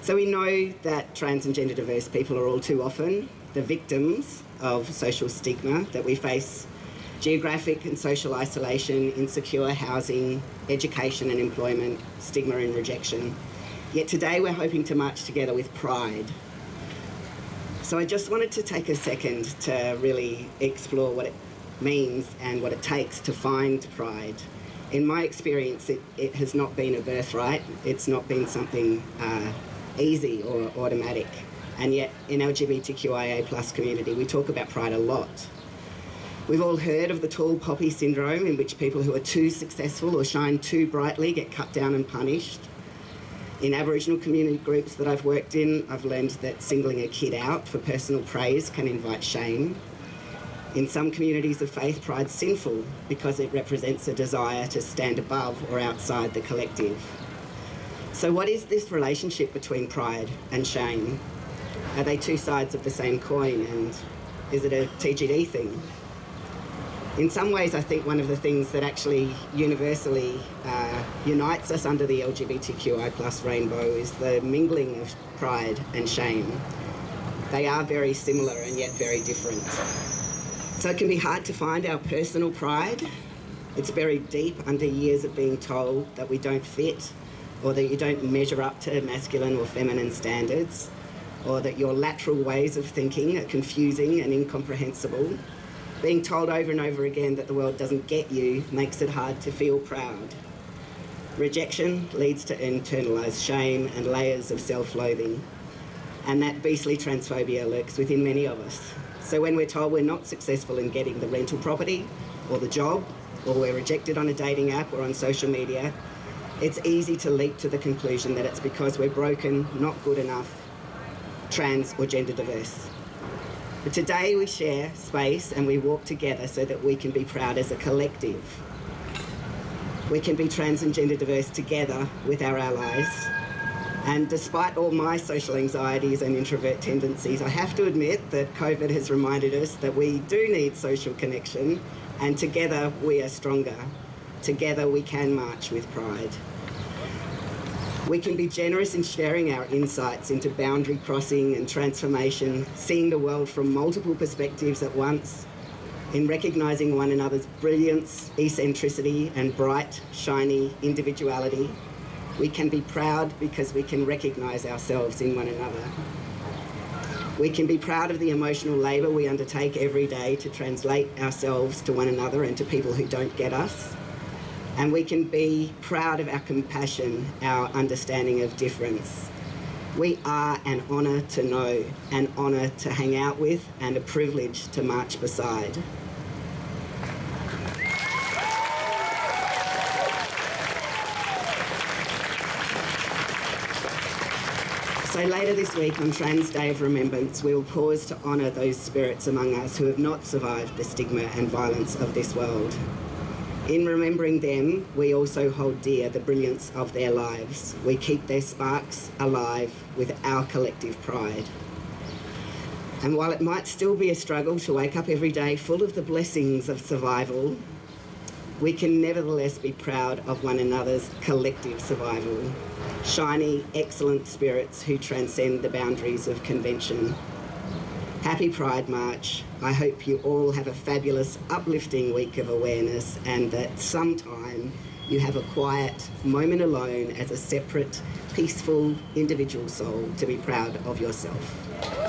So we know that trans and gender diverse people are all too often the victims of social stigma, that we face geographic and social isolation, insecure housing, education and employment, stigma and rejection. Yet today we're hoping to march together with pride. So I just wanted to take a second to really explore what it means and what it takes to find pride. In my experience, it has not been a birthright. It's not been something easy or automatic. And yet in LGBTQIA+ community, we talk about pride a lot. We've all heard of the tall poppy syndrome, in which people who are too successful or shine too brightly get cut down and punished. In Aboriginal community groups that I've worked in, I've learned that singling a kid out for personal praise can invite shame. In some communities of faith, pride's sinful because it represents a desire to stand above or outside the collective. So what is this relationship between pride and shame? Are they two sides of the same coin, and is it a TGD thing? In some ways, I think one of the things that actually universally unites us under the LGBTQI+ rainbow is the mingling of pride and shame. They are very similar and yet very different. So it can be hard to find our personal pride. It's buried deep under years of being told that we don't fit, or that you don't measure up to masculine or feminine standards, or that your lateral ways of thinking are confusing and incomprehensible. Being told over and over again that the world doesn't get you makes it hard to feel proud. Rejection leads to internalised shame and layers of self-loathing, and that beastly transphobia lurks within many of us. So when we're told we're not successful in getting the rental property or the job, or we're rejected on a dating app or on social media, it's easy to leap to the conclusion that it's because we're broken, not good enough, trans or gender diverse. But today we share space and we walk together so that we can be proud as a collective. We can be trans and gender diverse together with our allies. And despite all my social anxieties and introvert tendencies, I have to admit that COVID has reminded us that we do need social connection, and together we are stronger. Together we can march with pride. We can be generous in sharing our insights into boundary crossing and transformation, seeing the world from multiple perspectives at once, in recognising one another's brilliance, eccentricity and bright, shiny individuality. We can be proud because we can recognise ourselves in one another. We can be proud of the emotional labour we undertake every day to translate ourselves to one another and to people who don't get us. And we can be proud of our compassion, our understanding of difference. We are an honour to know, an honour to hang out with, and a privilege to march beside. So later this week on Trans Day of Remembrance, we will pause to honour those spirits among us who have not survived the stigma and violence of this world. In remembering them, we also hold dear the brilliance of their lives. We keep their sparks alive with our collective pride. And while it might still be a struggle to wake up every day full of the blessings of survival, we can nevertheless be proud of one another's collective survival. Shiny, excellent spirits who transcend the boundaries of convention. Happy Pride March. I hope you all have a fabulous, uplifting week of awareness, and that sometime you have a quiet moment alone as a separate, peaceful, individual soul to be proud of yourself.